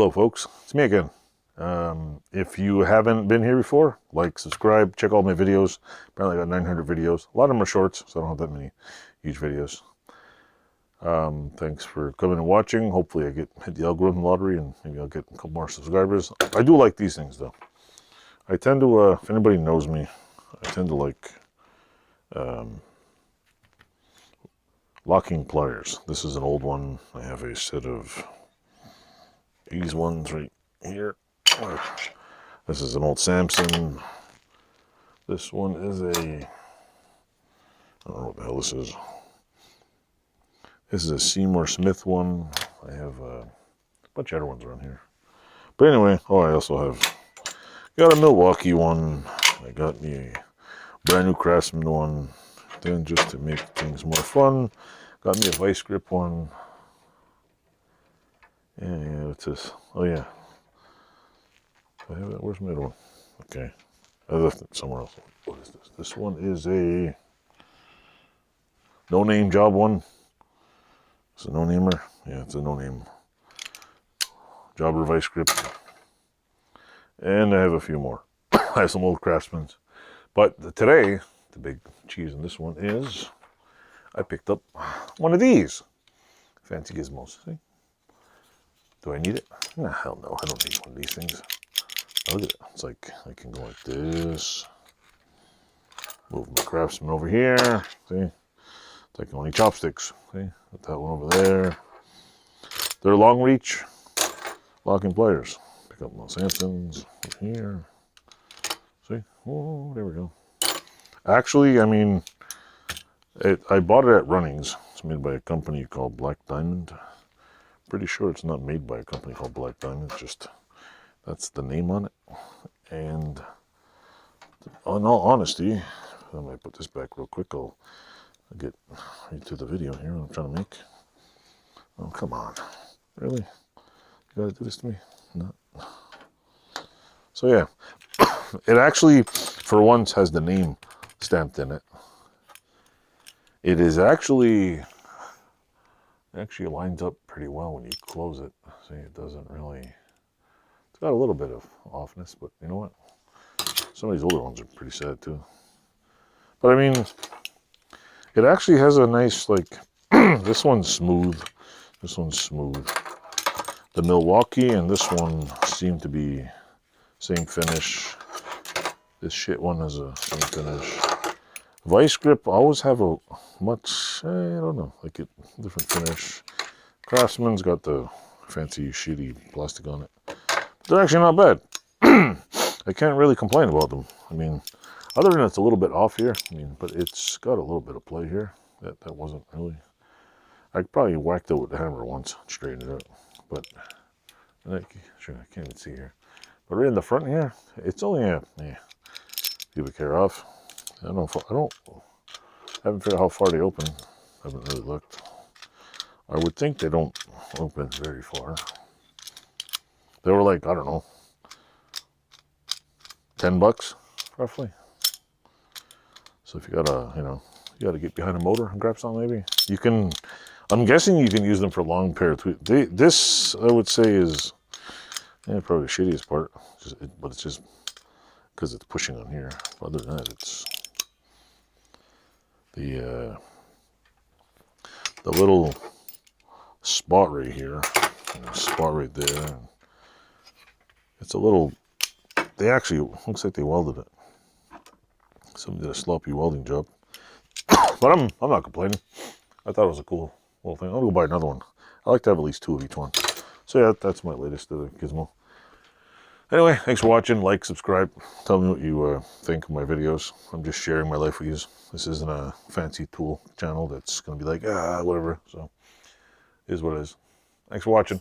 Hello folks, it's me again. If you haven't been here before, like, subscribe, check all my videos. Apparently I got 900 videos. A lot of them are shorts, so I don't have that many huge videos. Thanks for coming and watching. Hopefully I hit the algorithm lottery and maybe I'll get a couple more subscribers. I do like these things though. I tend to, if anybody knows me, I tend to like locking pliers. This is an old one. I have a set of these ones right here. This is an old Samson. This one is a, I don't know what the hell this is. This is a Seymour Smith one. I have a bunch of other ones around here. But anyway, I also have got a Milwaukee one. I got me a brand new Craftsman one. Then just to make things more fun, got me a vice grip one. Yeah, what's this? Oh yeah. I have it. Where's my other one? Okay. I left it somewhere else. What is this? This one is a no-name job one. It's a no-namer. Yeah, it's a no-name jobber vice grip. And I have a few more. I have some old Craftsmans. But today, the big cheese in this one is I picked up one of these. Fancy gizmos. See? Do I need it? Nah, hell no. I don't need one of these things. Look at it. It's like I can go like this. Move my Craftsman over here. See? It's like only chopsticks. See? Put that one over there. They're long reach locking pliers. Pick up my Samsons over here. See? Oh, there we go. Actually, I mean, I bought it at Runnings. It's made by a company called Black Diamond. Pretty sure it's not made by a company called Black Diamond. It's just, that's the name on it. And in all honesty, I might put this back real quick. I'll get right to the video here what I'm trying to make. Oh, come on. Really? You gotta do this to me? No. So yeah, it actually, for once, has the name stamped in it. It is actually lines up pretty well when you close it. See, it doesn't really, it's got a little bit of offness, but you know what? Some of these older ones are pretty sad too. But I mean, it actually has a nice, like, this one's smooth. This one's smooth. The Milwaukee and this one seem to be same finish. This shit one has a same finish. Vice grip always have a much, I don't know, like a different finish. Craftsman's got the fancy shitty plastic on it. But they're actually not bad. I can't really complain about them. I mean, other than it's a little bit off here, I mean, but it's got a little bit of play here. That wasn't really, I probably whacked it with the hammer once, straightened it out. But, sure, I can't even see here. But right in the front here, it's only a, pubic hair off. I haven't figured out how far they open. I haven't really looked. I would think they don't open very far. They were like, I don't know, $10 roughly. So if you gotta, you gotta get behind a motor and grab some, maybe you can. I'm guessing you can use them for long pair of tweezers. This I would say is probably the shittiest part, but it's just because it's pushing on here. Other than that, it's the little spot right here, and a spot right there. It's a little. They actually looks like they welded it. Somebody did a sloppy welding job, but I'm not complaining. I thought it was a cool little thing. I'll go buy another one. I like to have at least 2 of each one. So yeah, that's my latest gizmo. Anyway, thanks for watching. Like, subscribe. Tell me what you think of my videos. I'm just sharing my life with you. This isn't a fancy tool channel that's going to be like, whatever. So, it is what it is. Thanks for watching.